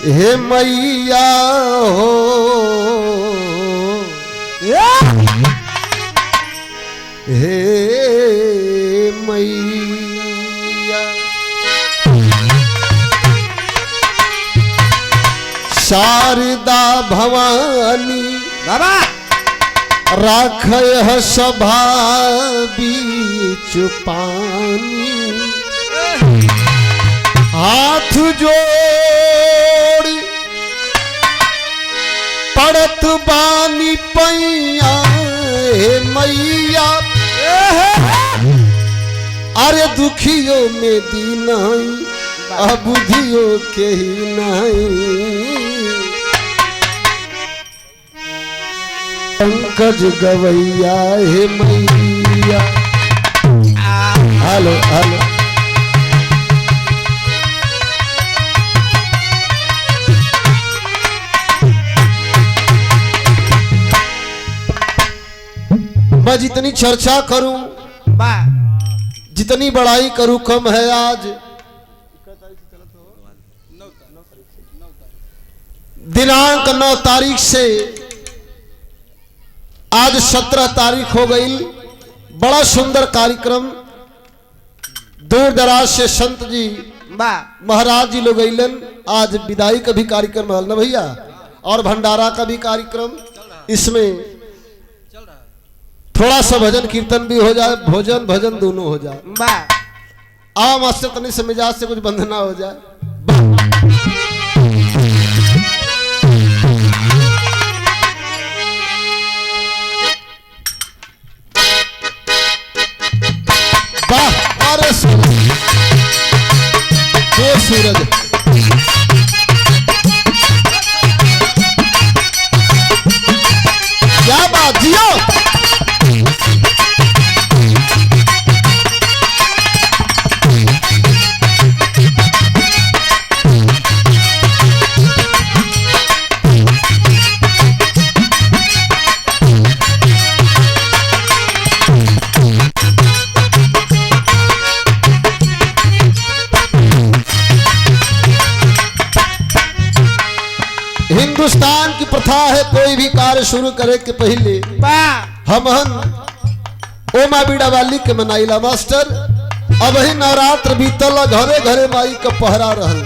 हे मैया हो हे मैया शारदा भवानी बाबा राखय सभा बीच पानी हाथ जोड़ पड़त बानी पैया हे मैया अरे दुखियों में दीनाई अबुधियों के ही नहीं पंकज गवैया हे मैया। हेलो हेलो मैं जितनी चर्चा करूं जितनी बड़ाई करूं कम है। आज दिनांक 9 तारीख से आज 17 तारीख हो गई। बड़ा सुंदर कार्यक्रम दूर दराज से संत जी महाराज जी लोग अलन। आज विदाई का भी कार्यक्रम है ना भैया और भंडारा का भी कार्यक्रम। इसमें थोड़ा सा भजन कीर्तन भी हो जाए भोजन भजन दोनों हो जाए। आओ मास्टर तनी से मिजाज से कुछ बंधना हो जाए। वाह अरे सूरज क्या बात जियो। हिंदुस्तान की प्रथा है कोई भी कार्य शुरू करे के पहले हम ओमा बीड़ा वाली के मनाइला मास्टर। अब ही नवरात्र बीतल घरे घरे माई का पहरा रहल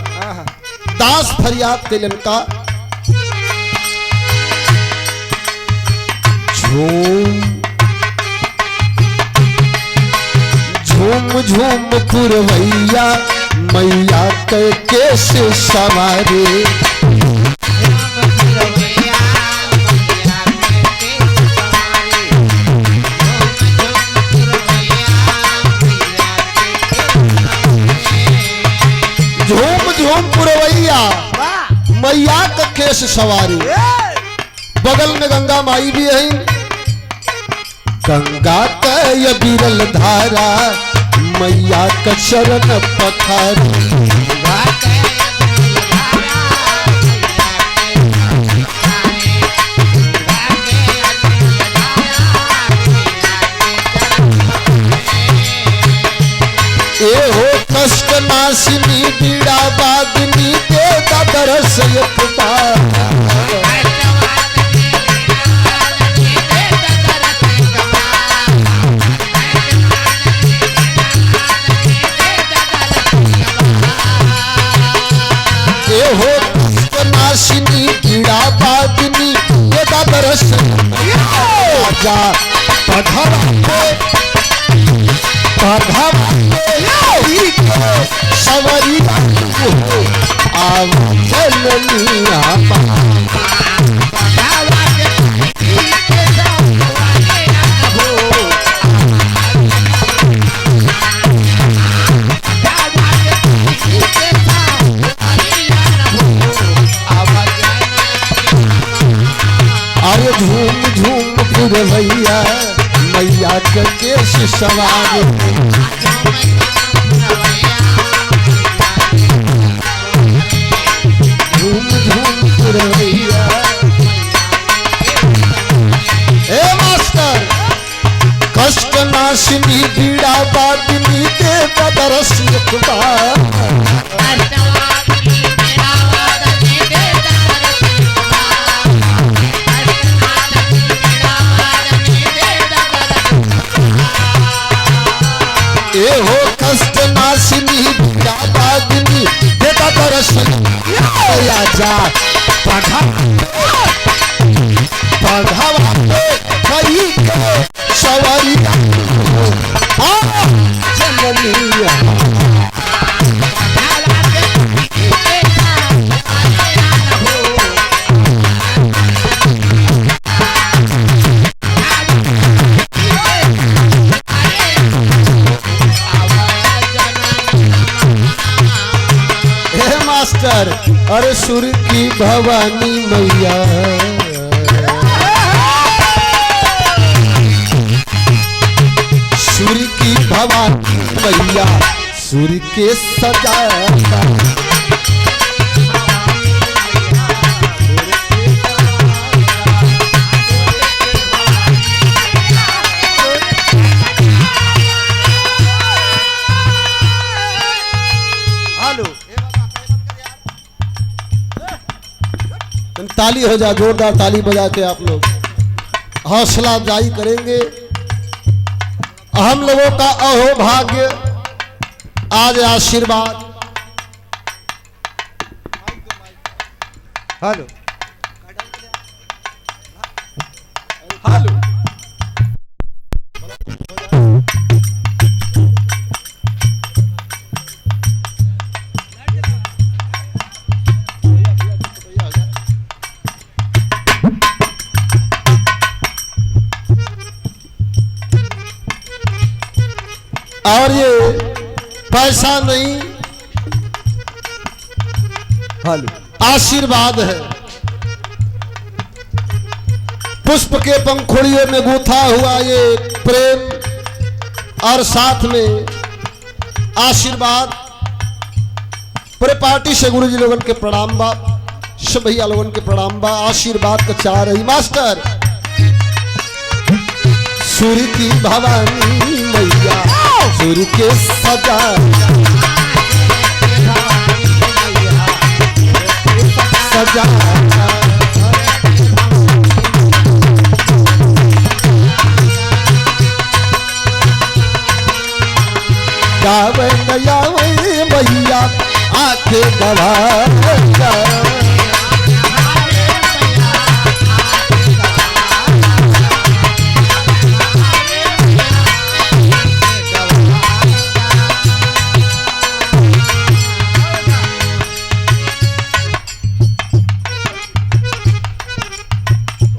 दास फरियाद के लनका झूम झूम झूम पुरवैया मैया के केस सवारे मैया का केस सवारी। बगल में गंगा माई भी है। गंगा का ये बिरल धारा मैया का चरण पखारी। ए हो कष्ट नाशिनी पीड़ा बादनी के दरस एक बार ए हो कष्ट नाशिनी पीड़ा बादनी के दरस राजा पधर सवरी अरे झूम झूम पुरवैया मैया के केस सवारी। झूम झूम पुरवैया हे मास्टर कष्ट नाशिनी पीड़ा बादनी के बदरस एक बार देता दर्शन आजा पढ़ावा कई सवरिया चलनिया मास्टर अरे सुर की भवानी मैया सुर की भवानी मैया सुर के सजाता ताली हो जा जोरदार ताली बजा के आप लोग हौसला अफजाई करेंगे। हम लोगों का अहो भाग्य आज आशीर्वाद। हेलो हेलो और ये पैसा नहीं आशीर्वाद है। पुष्प के पंखुड़ियों में गूथा हुआ ये प्रेम और साथ में आशीर्वाद। पूरे पार्टी से गुरु जी लोगन के प्रणाम बा, सब भैया लोगन के प्रणाम बा। आशीर्वाद का चाह रही मास्टर सूर्य की भवानी मैया सूर्य के सजा सजा गावे नयावे मैया आके गवा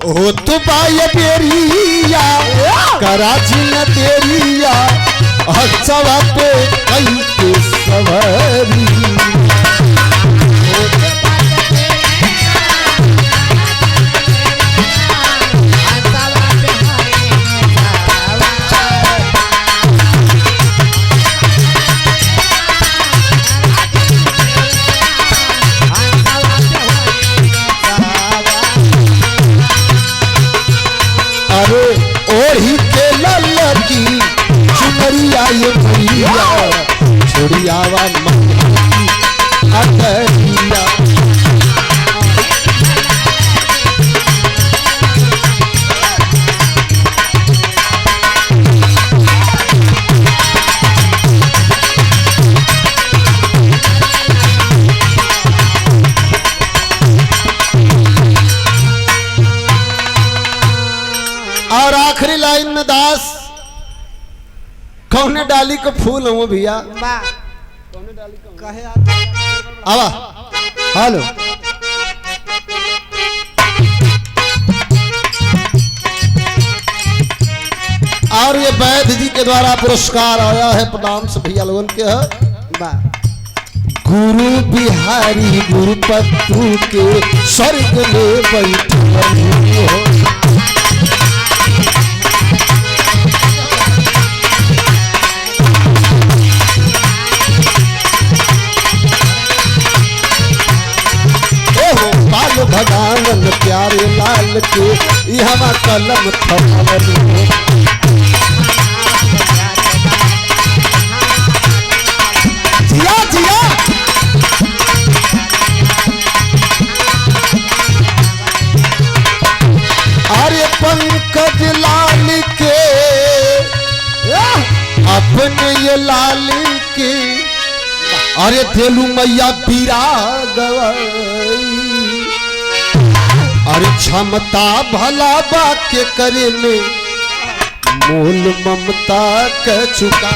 हो तो पाय बेरिया कराची न तेरिया हसवा पे कई के सवारी ओढ़ी के ललकी चुनरिया ये भैया छोड़ियावा मही अतरिया और आखिरी लाइन में दास कौने डाली को फूल हो भैया कौने डाली को कहे आवा हेलो और ये वैद्य जी के द्वारा पुरस्कार आया है प्रणाम से भैया लोगन के है गुरु बिहारी गुरुपत्तू के स्वर्ग में बैठे हो भगवान प्यारे लाल के यहाँ कलम थमावल जिया जिया अरे पंकज लाल के अपने ये लाल के अरे तेलू मैया पीरा गवाई अरे क्षमता भला बा के करे में मोल ममता के चुका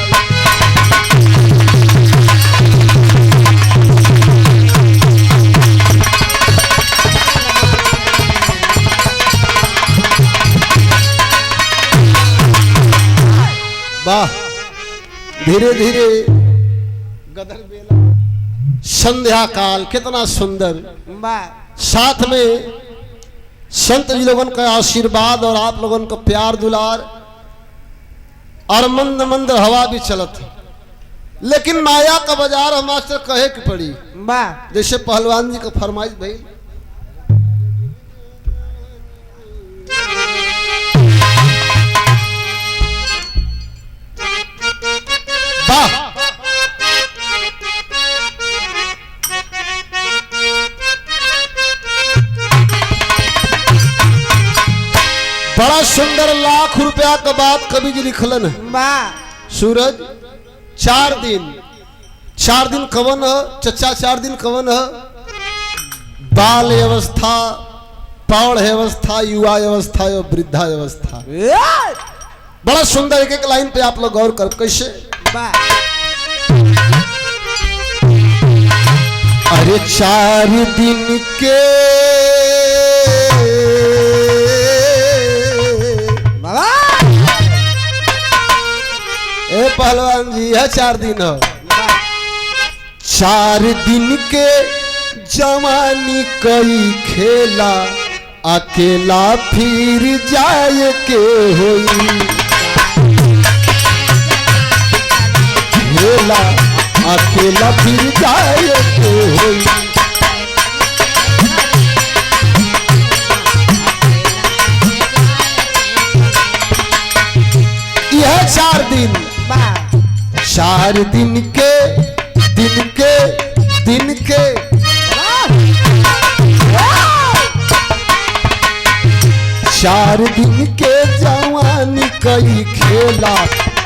वाह धीरे धीरे गदर बेला संध्या काल कितना सुंदर साथ में संत जी लोगों का आशीर्वाद और आप लोगों का प्यार दुलार और मंद मंद हवा भी चलत लेकिन माया का बाजार हम मास्टर कहे की पड़ी जैसे पहलवान जी का फरमाइश भाई बड़ा सुंदर लाख रुपया का बात कवि जी लिखलन है सूरज 4 दिन कवन है चचा 4 दिन कवन है बाल अवस्था पौड़ अवस्था युवा अवस्था और वृद्धा अवस्था बड़ा सुंदर एक एक लाइन पे आप लोग गौर कर कैसे अरे 4 दिन के ए पहलवान जी है 4 दिन हो 4 दिन के जवानी कई खेला अकेला फिर जाए के होई खेला अकेला फिर जाए के होई यह 4 दिन 4 दिन के 4 दिन के जवानी कई खेला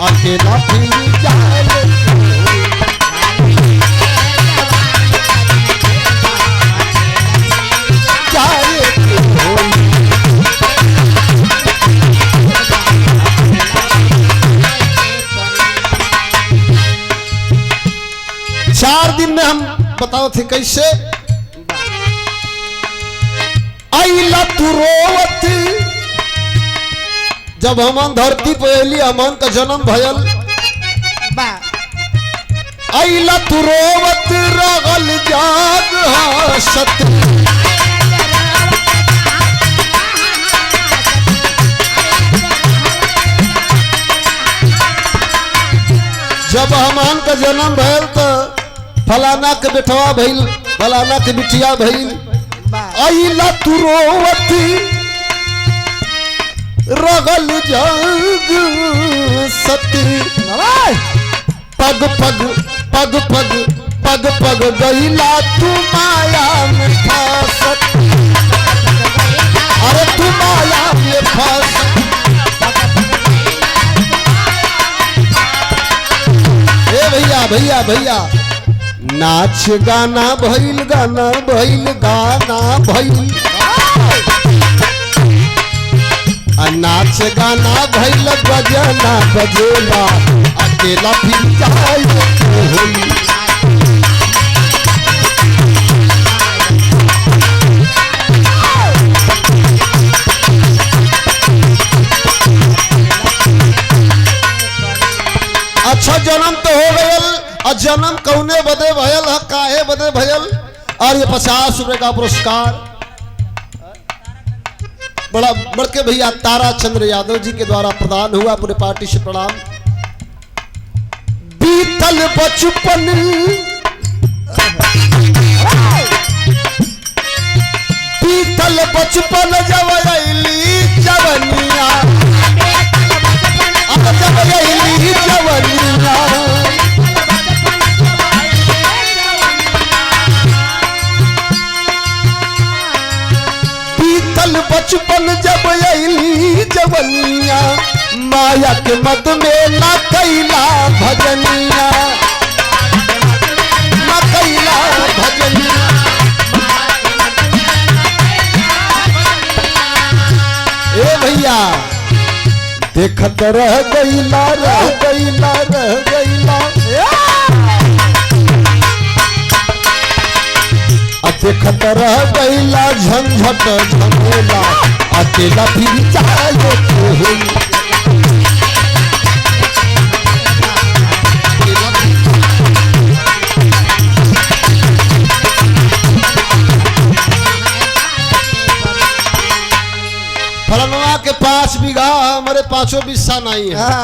अकेला फिर जाए चार दिन में हम बताओ थे कैसे आइला तू रोवत जब हमन धरती पे अली हमन का जन्म भयल आइला तू रोवत रगल जाग हसत जब हमन का जन्म भयल तो फलाना के बेटवा भइल फलाना के बिटिया भइल आइला तू रोवत रगल जाग सती पग पग पग पग पग पग गईला तू माया में फंसत अरे तू माया में फंसत ए भैया भैया भैया नाच गाना भइल गाना भइल गाना भइल नाच गाना भइल बजना बजेला अकेला फिर जाए होई अच्छा जन्म तो हो गयल और जन्म कौने बदे भयल है काहे बदे भयल और ये 50 रुपए का पुरस्कार बड़ा बड़के भैया तारा चंद्र यादव जी के द्वारा प्रदान हुआ पूरे पार्टी से प्रणाम बीतल बचपन बीतल बचपन जब अइली जवनिया जब अइली जवनिया बचपन जब अइली जवनिया माया के मद में ना कैला भजनिया ना भजनिया। ए भैया देखत रह गईला रह गईला रह गईला देखत रह गईला झंझट झमेला अकेला फिर जाए फलनवा के 5 बीघा हमारे 5 बिस्सा नहीं है।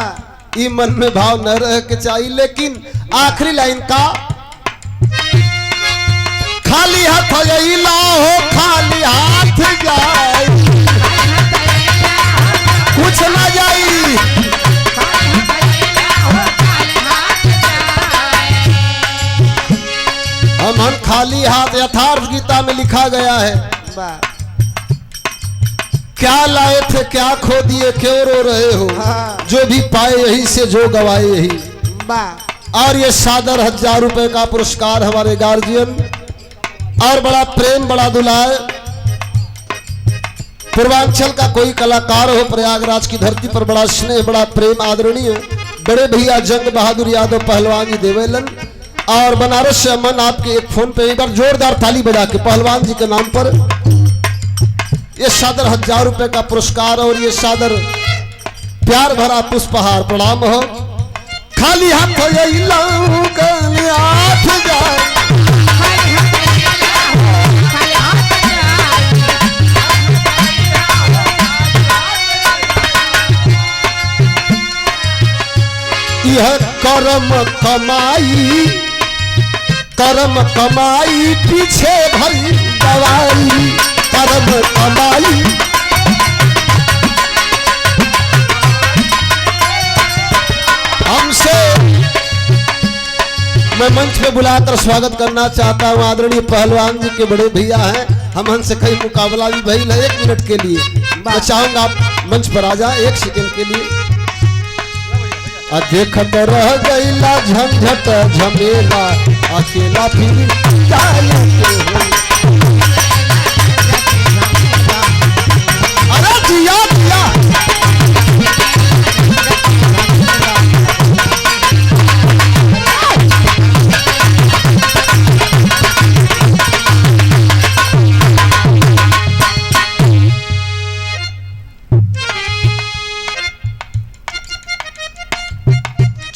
ई मन में भाव न रह के चाहिए, लेकिन आखिरी लाइन का खाली हाथ गईला हो खाली हाथ जाए कुछ ना जाई। हम खाली हाथ यथार्थ गीता में लिखा गया है। क्या लाए थे क्या खो दिए क्यों रो रहे हो, जो भी पाए यही से जो गवाए यही। और ये सादर 1000 रुपए का पुरस्कार हमारे गार्जियन और बड़ा प्रेम बड़ा दुलार पूर्वांचल का कोई कलाकार हो, प्रयागराज की धरती पर बड़ा स्नेह बड़ा प्रेम आदरणीय बड़े भैया जंग बहादुर यादव पहलवान जी देवेलन और बनारस से अमन आपके एक फोन पे एक बार जोरदार ताली बजा के पहलवान जी के नाम पर ये सादर 1000 रुपए का पुरस्कार और ये सादर प्यार भरा पुष्पहार प्रणाम हो। खाली हाथ यह कर्म कमाई पीछे भरी दवाई कर्म कमाई। हमसे मैं मंच पे बुलाकर स्वागत करना चाहता हूँ आदरणीय पहलवान जी के बड़े भैया हैं। हम हमसे कई मुकाबला भी भइल है। 1 मिनट के लिए मैं चाहूंगा आप मंच पर आ जाए 1 सेकंड के लिए। देखत रह गईला झंझट झमेला अकेला फिर जाए अरे जिया जिया।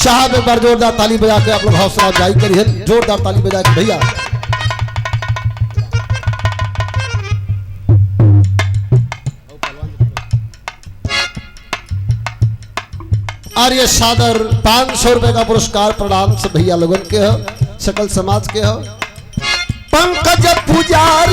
साहब एक बार जोरदार ताली बजा के आप लोग हौसला अफजाई करिए, जोरदार ताली बजा के भैया। और ये सादर 500 रुपए का पुरस्कार प्रणाम से भैया लोगन के हो, सकल समाज के हो। पंकज पुजार